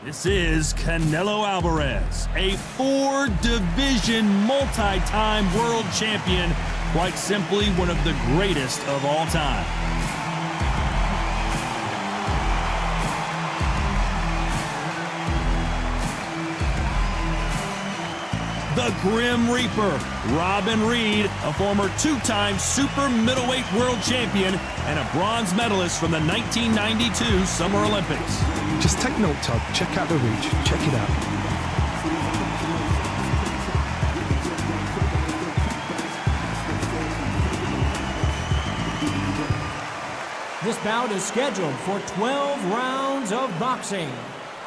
This is Canelo Alvarez, a four-division, multi-time world champion, quite simply one of the greatest of all time. The Grim Reaper, Robin Reid, a former two-time super middleweight world champion and a bronze medalist from the 1992 Summer Olympics. Just take note, Todd. Check out the reach. Check it out. This bout is scheduled for 12 rounds of boxing.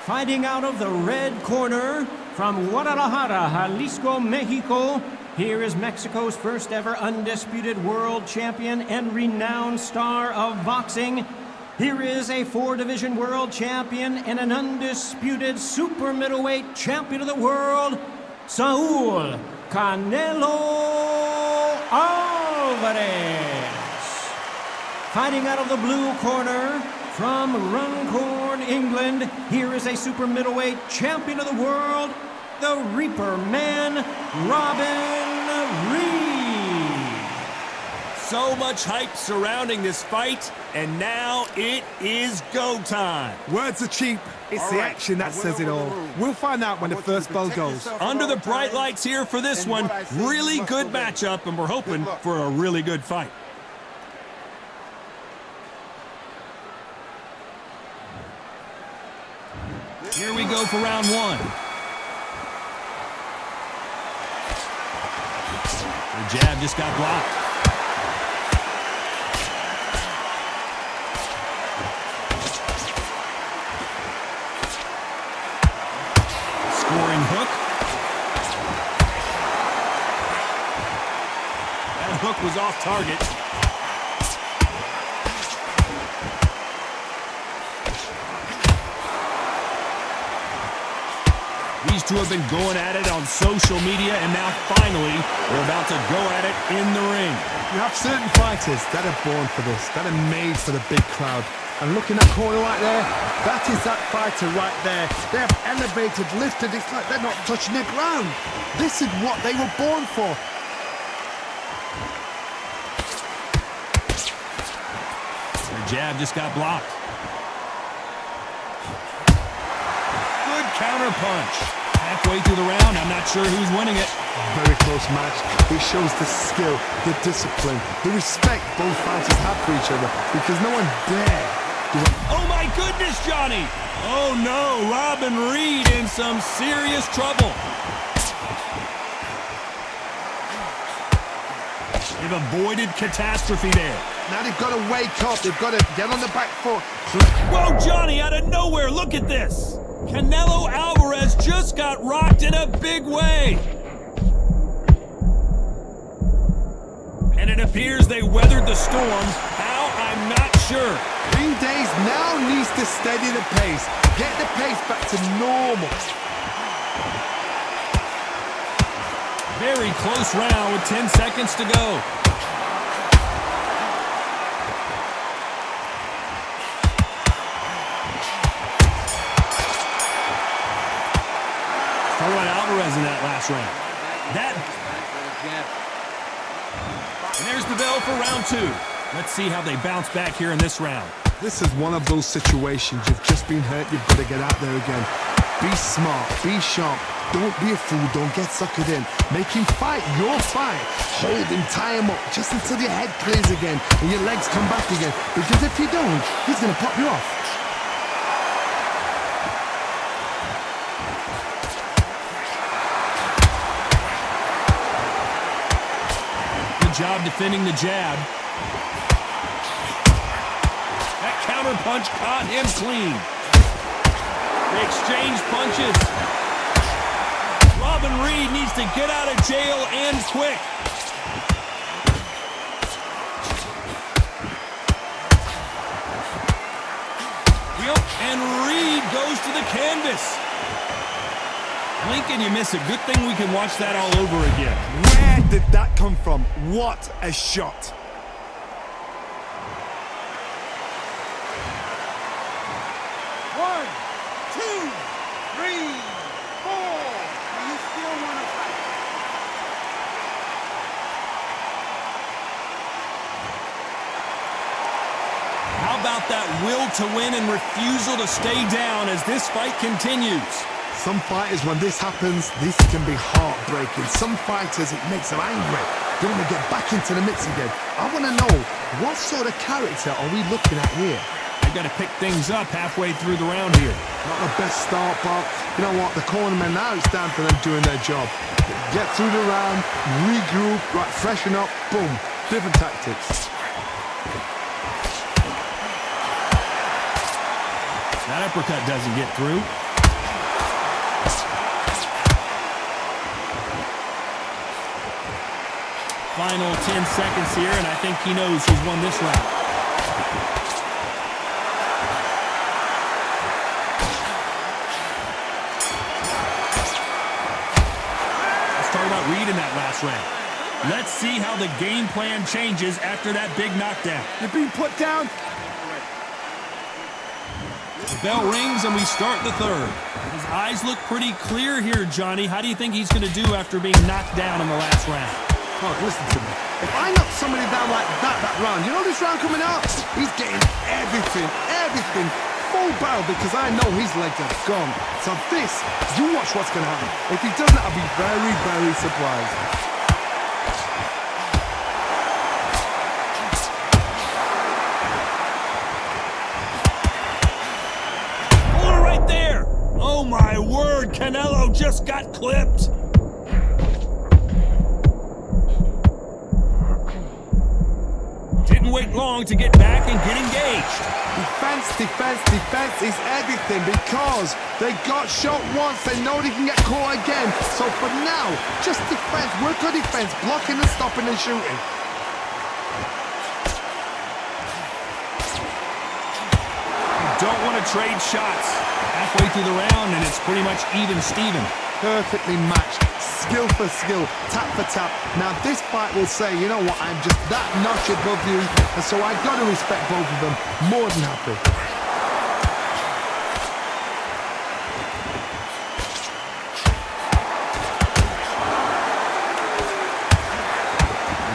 Fighting out of the red corner, from Guadalajara, Jalisco, Mexico, here is Mexico's first ever undisputed world champion and renowned star of boxing. Here is a four-division world champion and an undisputed super middleweight champion of the world, Saul Canelo Alvarez. Fighting out of the blue corner, from Runcorn, England, here is a super middleweight champion of the world, the Reaper Man, Robin Reid. So much hype surrounding this fight, and now it is go time. Words are cheap. It's the action that says it all. We'll find out when the first bell goes. Under the bright lights here for this one, really good matchup, and we're hoping for a really good fight. Here we go for round one. The jab just got blocked. Scoring hook. That hook was off target. These two have been going at it on social media, and now finally they're about to go at it in the ring. You have certain fighters that are born for this, that are made for the big crowd. And look in that corner right there, that is that fighter right there. They have elevated, lifted, it's like they're not touching the ground. This is what they were born for. Their jab just got blocked. Good counter punch. Halfway through the round, I'm not sure who's winning it. Very close match. It shows the skill, the discipline, the respect both fighters have for each other, because no one dare. Oh my goodness, Johnny! Oh no, Robin Reid in some serious trouble. They've avoided catastrophe there. Now they've got to wake up, they've got to get on the back foot. Whoa, Johnny, out of nowhere, look at this! Canelo Alvarez just got rocked in a big way. And it appears they weathered the storm. How? I'm not sure. 3 days now needs to steady the pace. Get the pace back to normal. Very close round with 10 seconds to go. Alvarez in that last round. And there's the bell for round two. Let's see how they bounce back here in this round. This is one of those situations. You've just been hurt, you've got to get out there again. Be smart, be sharp. Don't be a fool, don't get suckered in. Make him fight your fight. Hold him, tie him up, just until your head clears again and your legs come back again. Because if you don't, he's going to pop you off. Job defending the jab. That counter punch caught him clean. They exchange punches. Robin Reid needs to get out of jail and quick. And Reid goes to the canvas. Lincoln, you miss it. Good thing we can watch that all over again. Where did that come from? What a shot. to win and refusal to stay down as this fight continues. Some fighters, when this happens, this can be heartbreaking. Some fighters, it makes them angry. They want to get back into the mix again. I want to know, what sort of character are we looking at here? They got to pick things up halfway through the round here. Not the best start, but you know what? The cornermen, now it's time for them doing their job. Get through the round, regroup, right, freshen up, boom. Different tactics. That uppercut doesn't get through. Final 10 seconds here, and I think he knows he's won this round. Let's talk about Reid in that last round. Let's see how the game plan changes after that big knockdown. You're being put down. The bell rings and we start the third. His eyes look pretty clear here, Johnny. How do you think he's going to do after being knocked down in the last round? Oh, listen to me. If I knock somebody down like that round, you know this round coming up? He's getting everything, full barrel, because I know his legs are gone. So this, you watch what's going to happen. If he doesn't, I'll be very, very surprised. Oh my word, Canelo just got clipped. Didn't wait long to get back and get engaged. Defense is everything, because they got shot once, they know they can get caught again. So for now, just defense, work on defense, blocking and stopping and shooting. Don't want to trade shots. Halfway through the round, and it's pretty much even Steven. Perfectly matched, skill for skill, tap for tap. Now this fight will say, you know what, I'm just that notch above you, and so I've got to respect both of them. More than happy.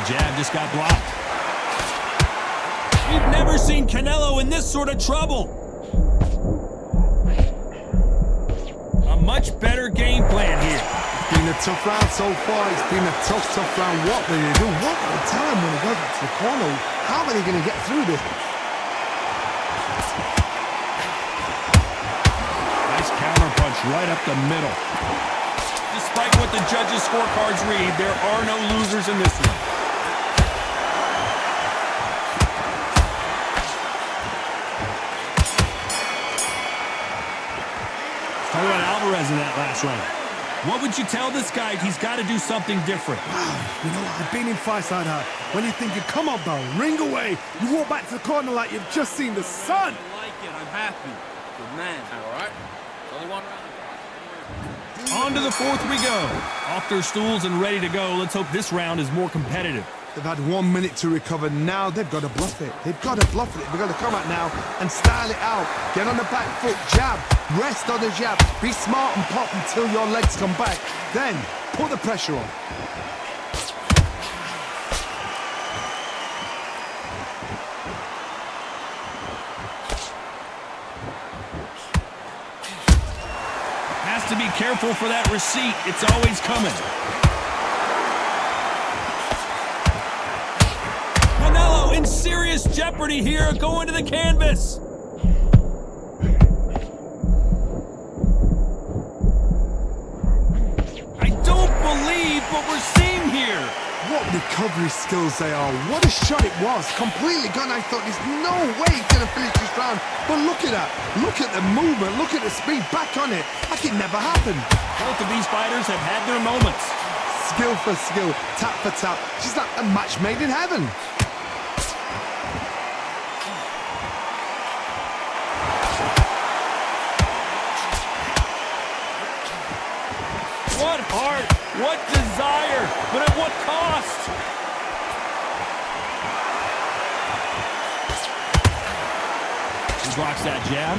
The jab just got blocked. We've never seen Canelo in this sort of trouble. Much better game plan here. It's been a tough round so far. It's been a tough round. What will they do? What will they tell him when he goes back to the corner? How are they going to get through this? Nice counter punch right up the middle. Despite what the judges' scorecards read, there are no losers in this one. Talk about Alvarez in that last round. What would you tell this guy? He's got to do something different. Wow, you know what? I've been in fights like that. When you think you come up, though, ring away. You walk back to the corner like you've just seen the sun. I like it. I'm happy. Good man. All right. Only one round. On to the fourth we go. Off their stools and ready to go. Let's hope this round is more competitive. They've had 1 minute to recover. Now they've got to bluff it. They've got to bluff it. They've got to come out now and style it out. Get on the back foot, jab, rest on the jab. Be smart and pop until your legs come back. Then put the pressure on. Has to be careful for that receipt. It's always coming. Canelo in serious jeopardy here, going to the canvas. I don't believe what we're seeing here. What recovery skills they are. What a shot it was. Completely gone. I thought there's no way he's going to finish this round. But look at that. Look at the movement. Look at the speed. Back on it. Like it never happened. Both of these fighters have had their moments. Skill for skill. Tap for tap. She's like a match made in heaven. What heart, what desire, but at what cost? He blocks that jab.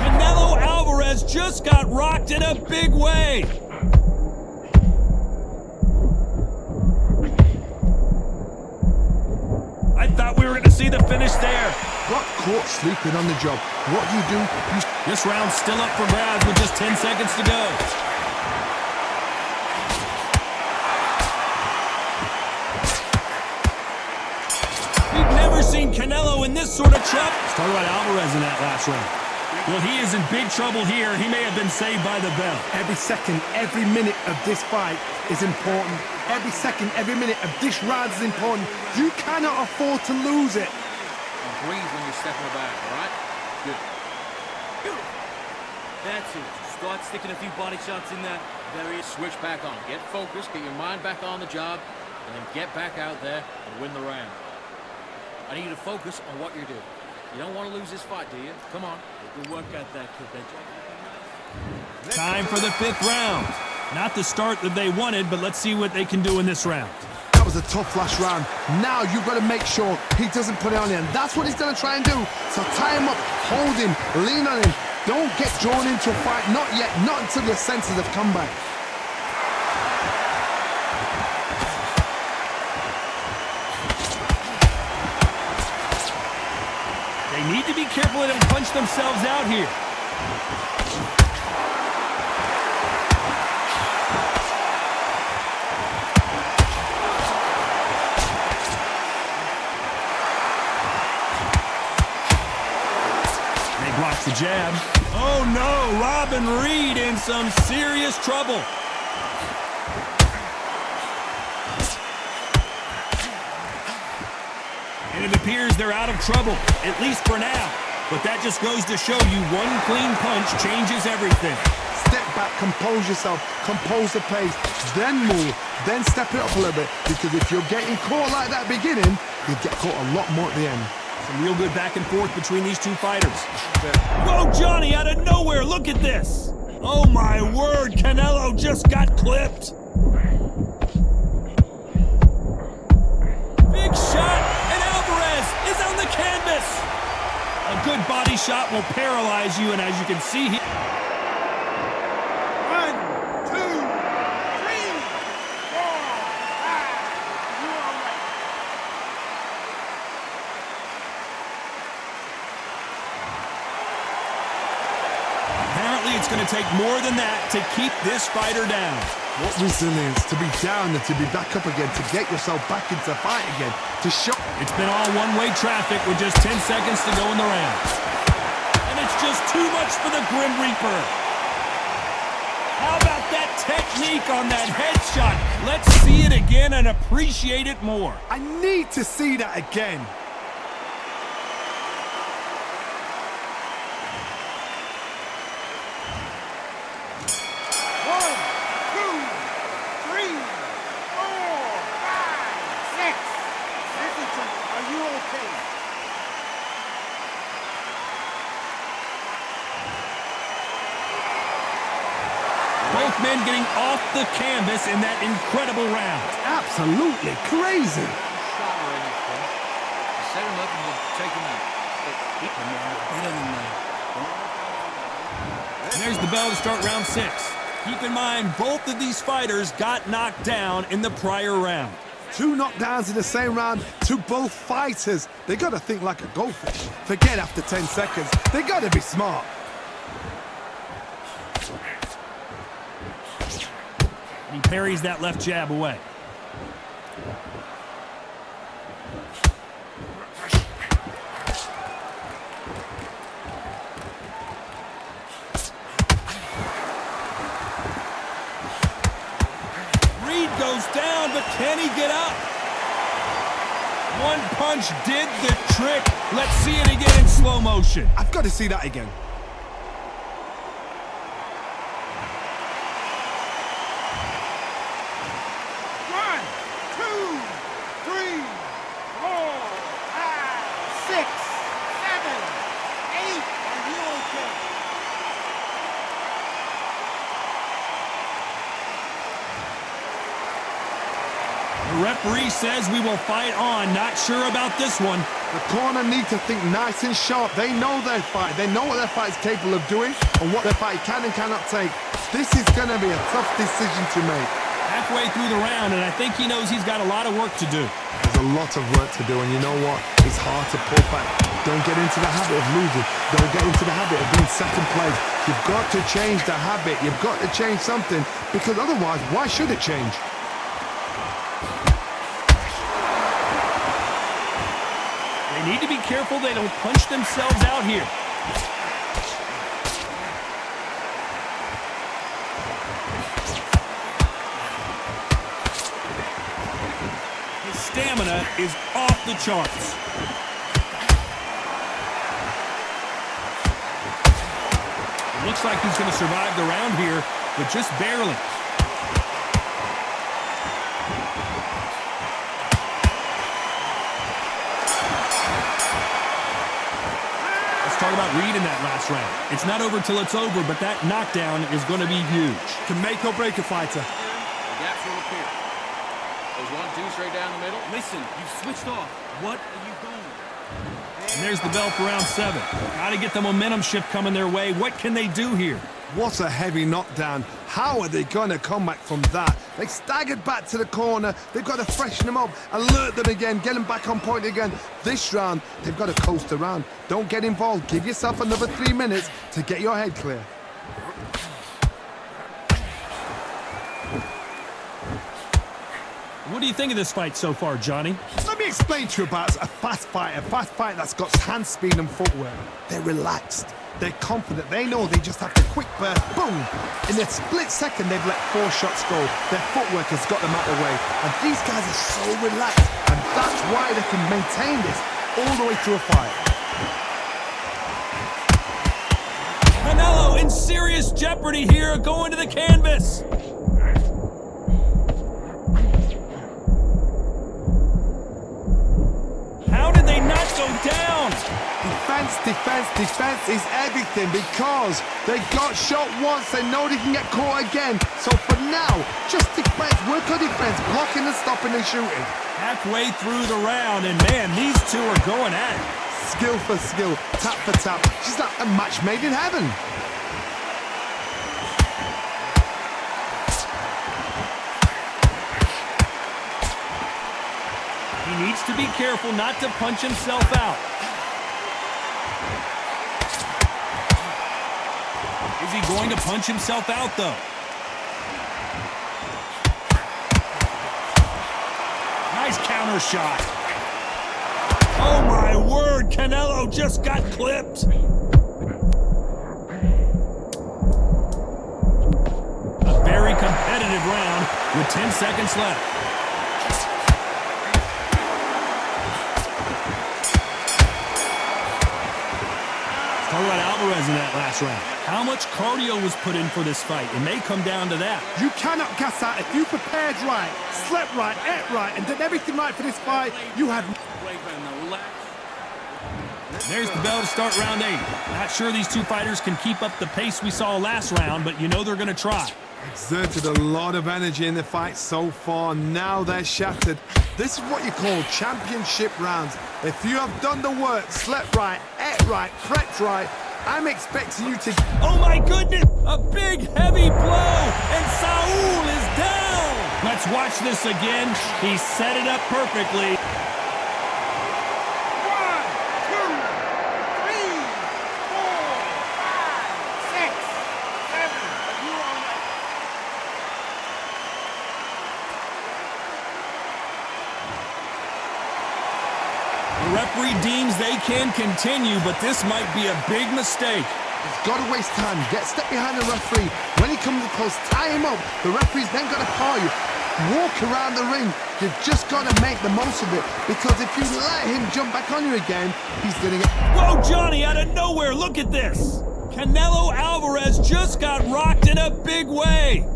Canelo Alvarez just got rocked in a big way. the finish there. Got caught sleeping on the job. What do? This round's still up for grabs with just 10 seconds to go. We've never seen Canelo in this sort of trouble. Let's talk about Alvarez in that last round. Well, he is in big trouble here. He may have been saved by the bell. Every second, every minute of this fight is important. Every second, every minute of this round is important. You cannot afford to lose it. And breathe when you're stepping back, all right? Good. That's it. Start sticking a few body shots in there. Switch back on. Get focused, get your mind back on the job, and then get back out there and win the round. I need you to focus on what you're doing. You don't want to lose this fight, do you? Come on. Good work out that kid, Benji. Time for the 5th round. Not the start that they wanted, but let's see what they can do in this round. That was a tough last round. Now you've got to make sure he doesn't put it on him. That's what he's going to try and do. So tie him up, hold him, lean on him. Don't get drawn into a fight. Not yet. Not until your senses have come back. They need to be careful they don't punch themselves out here. They block the jab. Oh no, Robin Reid in some serious trouble. And it appears they're out of trouble, at least for now. But that just goes to show you one clean punch changes everything. Step back, compose yourself, compose the pace, then move, then step it up a little bit. Because if you're getting caught like that beginning, you'll get caught a lot more at the end. Some real good back and forth between these two fighters. Whoa, Johnny, out of nowhere, look at this. Oh my word, Canelo just got clipped. Big shot, and Alvarez is on the canvas. A good body shot will paralyze you, and as you can see here. 1, 2, 3, 4, 5. You all right? Apparently, it's going to take more than that to keep this fighter down. What resilience to be down and to be back up again, to get yourself back into fight again, to show. It's been all one-way traffic with just 10 seconds to go in the round. And it's just too much for the Grim Reaper. How about that technique on that headshot? Let's see it again and appreciate it more. I need to see that again. Both men getting off the canvas in that incredible round. Absolutely crazy. Shot or anything. You set him up and you take him out. Better than that. And there's the bell to start round 6. Keep in mind, both of these fighters got knocked down in the prior round. 2 knockdowns in the same round to both fighters. They got to think like a goldfish. Forget after 10 seconds. They got to be smart. He parries that left jab away. Reid goes down, but can he get up? One punch did the trick. Let's see it again in slow motion. I've got to see that again. The referee says we will fight on. Not sure about this one. The corner need to think nice and sharp. They know their fight. They know what their fight is capable of doing and what their fight can and cannot take. This is going to be a tough decision to make. Halfway through the round, and I think he knows he's got a lot of work to do. There's a a lot of work to do, and you know what? It's hard to pull back. Don't get into the habit of losing. Don't get into the habit of being second place. You've got to change the habit. You've got to change something, because otherwise, why should it change? They need to be careful they don't punch themselves out here. His stamina is off the charts. It looks like he's going to survive the round here, but just barely. Talk about Reid in that last round. It's not over till it's over, but that knockdown is going to be huge. Can make or break a fighter. The gaps will appear. There's 1-2 straight down the middle. Listen, you've switched off. What are you going? And there's the bell for round 7. Got to get the momentum shift coming their way. What can they do here? What a heavy knockdown. How are they going to come back from that? They staggered back to the corner. They've got to freshen them up, alert them again, get them back on point again. This round, they've got to coast around. Don't get involved. Give yourself another 3 minutes to get your head clear. What do you think of this fight so far, Johnny? Let me explain to you about a fast fighter that's got hand speed and footwork. They're relaxed. They're confident. They know they just have to quick burst, boom. In a split second, they've let 4 shots go. Their footwork has got them out of the way. And these guys are so relaxed. And that's why they can maintain this all the way through a fight. Canelo in serious jeopardy here, going to the canvas. How did they not go down? Defense is everything, because they got shot once. They know they can get caught again. So for now, just defense, work on defense, blocking and stopping and shooting. Halfway through the round, and man, these two are going at it. Skill for skill, tap for tap. Just like a match made in heaven. He needs to be careful not to punch himself out. Is he going to punch himself out, though? Nice counter shot. Oh, my word. Canelo just got clipped. A very competitive round with 10 seconds left. Talk about Alvarez in that last round. How much cardio was put in for this fight? It may come down to that. You cannot gas out. If you prepared right, slept right, ate right, and did everything right for this fight, you had... There's the bell to start round 8. Not sure these two fighters can keep up the pace we saw last round, but you know they're going to try. Exerted a lot of energy in the fight so far. Now they're shattered. This is what you call championship rounds. If you have done the work, slept right, ate right, prepped right, I'm expecting you to... Oh my goodness! A big heavy blow! And Saul is down! Let's watch this again. He set it up perfectly. 1, 2, 3, 4, 5, 6, 7. The referee deems they can continue, but this might be a big mistake. He's got to waste time. Get step behind the referee. When he comes close, tie him up. The referee's then got to call you. Walk around the ring. You've just got to make the most of it, because if you let him jump back on you again, he's going to get... Whoa, Johnny, out of nowhere, look at this. Canelo Alvarez just got rocked in a big way.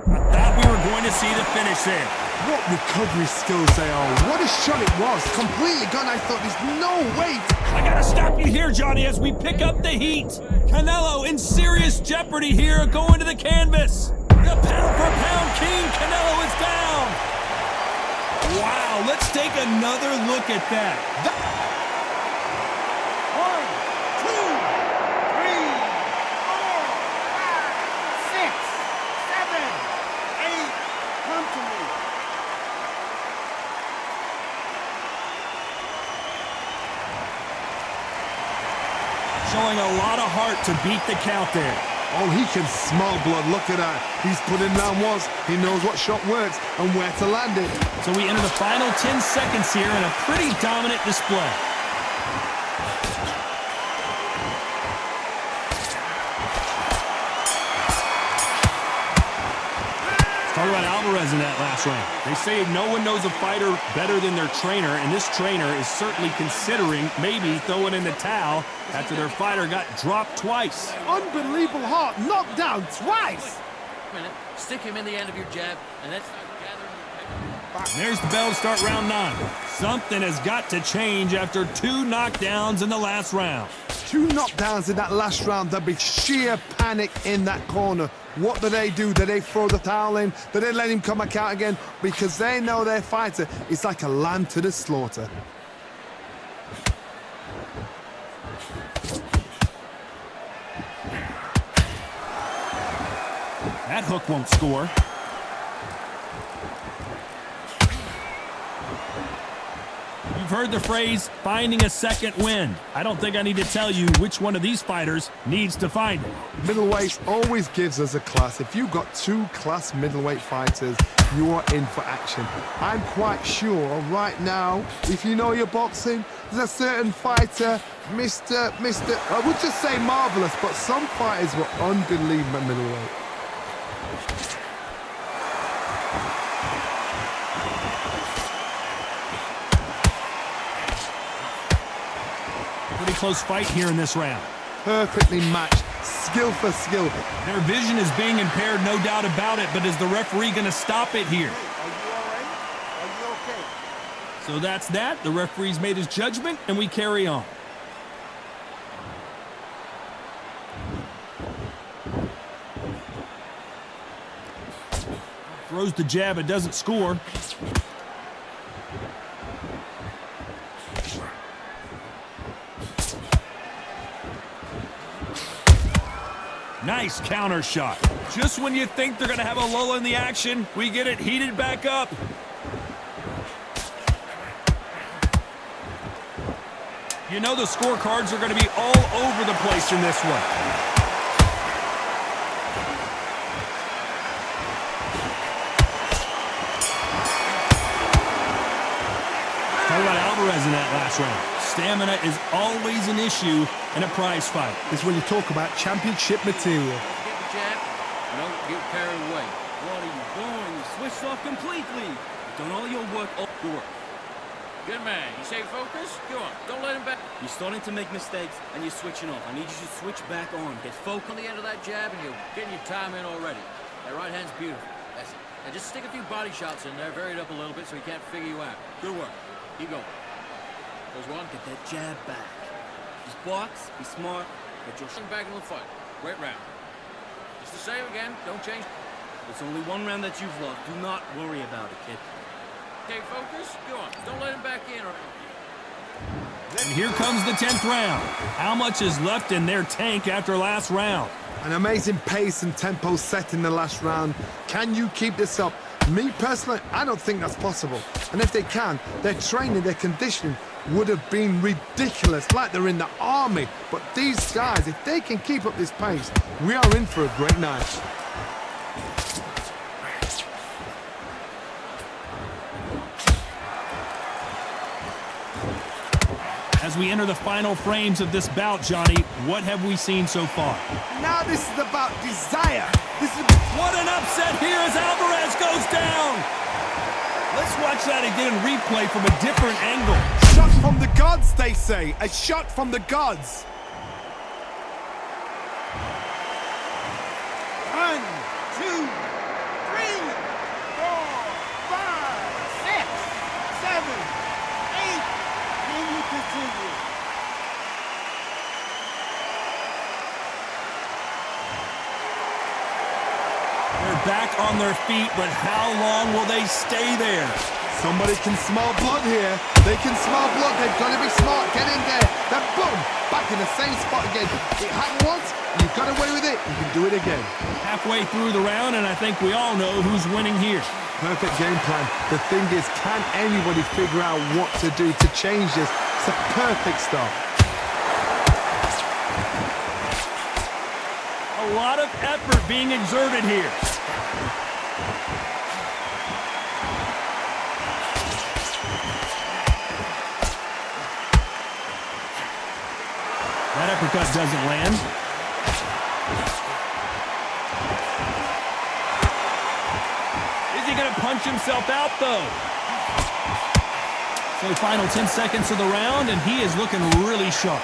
I thought we were going to see the finish there. What recovery skills they are. What a shot it was. Completely gone. I thought there's no way. I gotta stop you here, Johnny, as we pick up the heat. Canelo in serious jeopardy here, going to the canvas. The pound-for-pound king, Canelo, is down. Wow, let's take another look at that. 1, 2, 3, 4, 5, 6, 7, 8. Come to me. showing a lot of heart to beat the count there. Oh, he can smell blood. Look at that. He's put in round once. He knows what shot works and where to land it. So we enter the final 10 seconds here in a pretty dominant display. Talk about Alvarez in that last round. They say no one knows a fighter better than their trainer, and this trainer is certainly considering maybe throwing in the towel after their fighter got dropped twice. Unbelievable heart. Knocked down twice. Stick him in the end of your jab, and that's gathering. And there's the bell to start round 9. Something has got to change after 2 knockdowns in the last round. 2 knockdowns in that last round. There'll be sheer panic in that corner. What do? Do they throw the towel in? Do they let him come back out again? Because they know their fighter is like a lamb to the slaughter. That hook won't score. You've heard the phrase, finding a second wind. I don't think I need to tell you which one of these fighters needs to find it. Middleweight always gives us a class. If you've got 2 class middleweight fighters, you are in for action. I'm quite sure right now, if you know your boxing, there's a certain fighter, I would just say marvelous, but some fighters were unbelievable at middleweight. Pretty close fight here in this round. Perfectly matched, skill for skill. Their vision is being impaired, no doubt about it, but is the referee going to stop it here? Are you all right? Are you okay? So that's that. The referee's made his judgment, and we carry on. Throws the jab, it doesn't score. Nice counter shot. Just when you think they're going to have a lull in the action, we get it heated back up. You know the scorecards are going to be all over the place in this one. Talk about Alvarez in that last round. Stamina is always an issue in a prize fight. This is when you talk about championship material. Get the jab, don't get carried away. What are you doing? You switched off completely. You've done all your work. Good man. You stay focused? Go on. Don't let him back. You're starting to make mistakes, and you're switching off. I need you to switch back on. Get focused. On the end of that jab, and you're getting your time in already. That right hand's beautiful. That's it. And just stick a few body shots in there, vary it up a little bit so he can't figure you out. Good work. Keep going. There's one. Get that jab back. Just box, be smart, get your Back into the fight. Great round. Just the same again. Don't change. It's only 1 round that you've lost. Do not worry about it, kid. Stay focused. Go on. Don't let him back in. And here comes the 10th round. How much is left in their tank after last round? An amazing pace and tempo set in the last round. Can you keep this up? Me personally, I don't think that's possible. And if they can, their training, their conditioning would have been ridiculous, like they're in the army. But these guys, if they can keep up this pace, we are in for a great night. As we enter the final frames of this bout, Johnny, what have we seen so far? Now this is about desire. What an upset here as Alvarez goes down! Let's watch that again in replay from a different angle. Shot from the gods, they say. A shot from the gods. 1, 2, 3, 4, 5, 6, 7, 8. Can you continue? They're back on their feet, but how long will they stay there? Somebody can smell blood here. They can smell blood. They've got to be smart. Get in there. Then boom, back in the same spot again. It happened once. You got away with it. You can do it again. Halfway through the round, and I think we all know who's winning here. Perfect game plan. The thing is, can anybody figure out what to do to change this? It's a perfect start. A lot of effort being exerted here. That uppercut doesn't land. Is he going to punch himself out, though? So final 10 seconds of the round, and he is looking really sharp.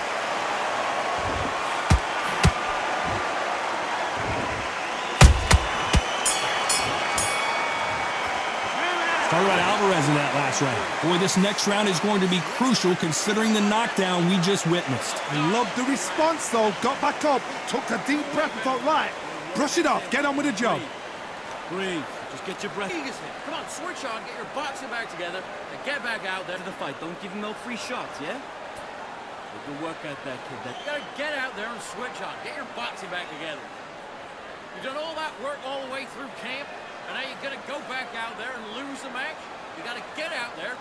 Talk about Alvarez in that last round. Boy, this next round is going to be crucial considering the knockdown we just witnessed. I love the response, though. Got back up, took a deep breath and thought, right, brush it off, get on with the job. Breathe. Just get your breath. Come on, switch on, get your boxing back together, and get back out there To the fight. Don't give him no free shots, yeah? Good work at that, kid. You gotta get out there and switch on. Get your boxing back together. You've done all that work all the way through camp, and now you're gonna go back out there and lose the match? You gotta get out there.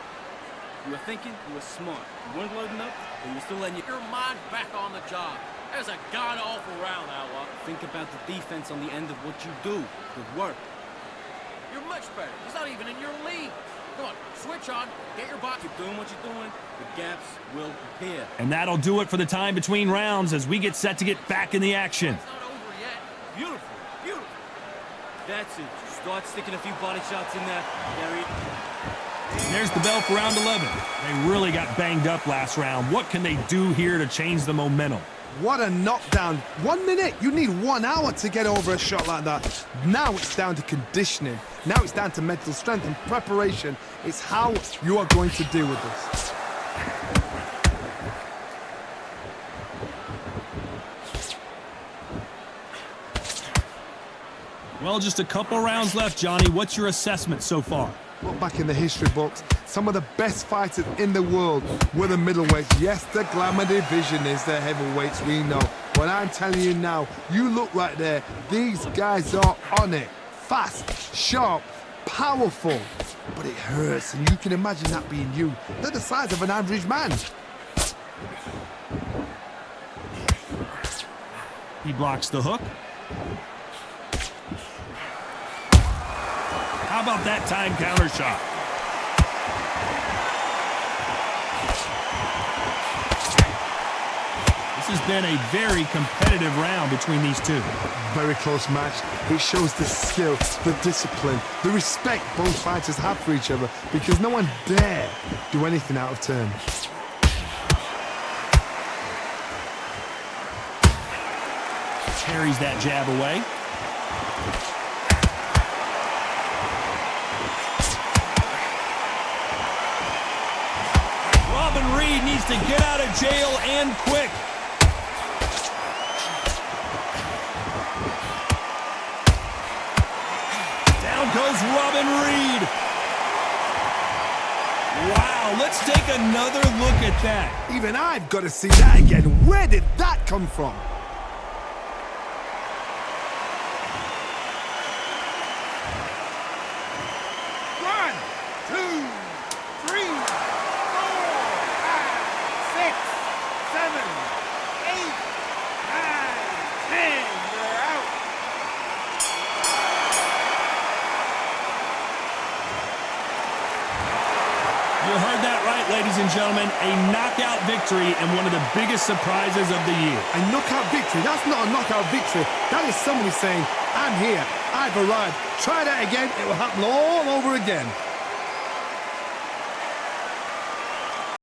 You were thinking, you were smart. You weren't loading up, but you were still letting Get your mind back on the job. That was a god-awful round, Outlaw. think about the defense on the end of what you do. Good work. You're much better. He's not even in your league. Come on, switch on, get your box. Keep doing what you're doing, the gaps will appear. And that'll do it for the time between rounds as we get set to get back in the action. It's not over yet. Beautiful, beautiful. That's it. Start sticking a few body shots in there. Gary. There's the bell for round 11. They really got banged up last round. What can they do here to change the momentum? What a knockdown. 1 minute, you need 1 hour to get over a shot like that. Now it's down to conditioning. Now it's down to mental strength and preparation. It's how you are going to deal with this. Well, just a couple rounds left, Johnny. What's your assessment so far? Look back in the history books. Some of the best fighters in the world were the middleweights. Yes, the glamour division is the heavyweights, we know. But I'm telling you now, you look right there. These guys are on it. Fast, sharp, powerful. But it hurts, and you can imagine that being you. They're the size of an average man. He blocks the hook. How about that time counter shot? This has been a very competitive round between these two. Very close match. It shows the skill, the discipline, the respect both fighters have for each other because no one dare do anything out of turn. Carries that jab away. Robin Reid needs to get out of jail and quick. Down goes Robin Reid. Wow, let's take another look at that. Even I've got to see that again. Where did that come from? You heard that right, ladies and gentlemen. A knockout victory and one of the biggest surprises of the year. A knockout victory? That's not a knockout victory. That is somebody saying, I'm here, I've arrived. Try that again, it will happen all over again.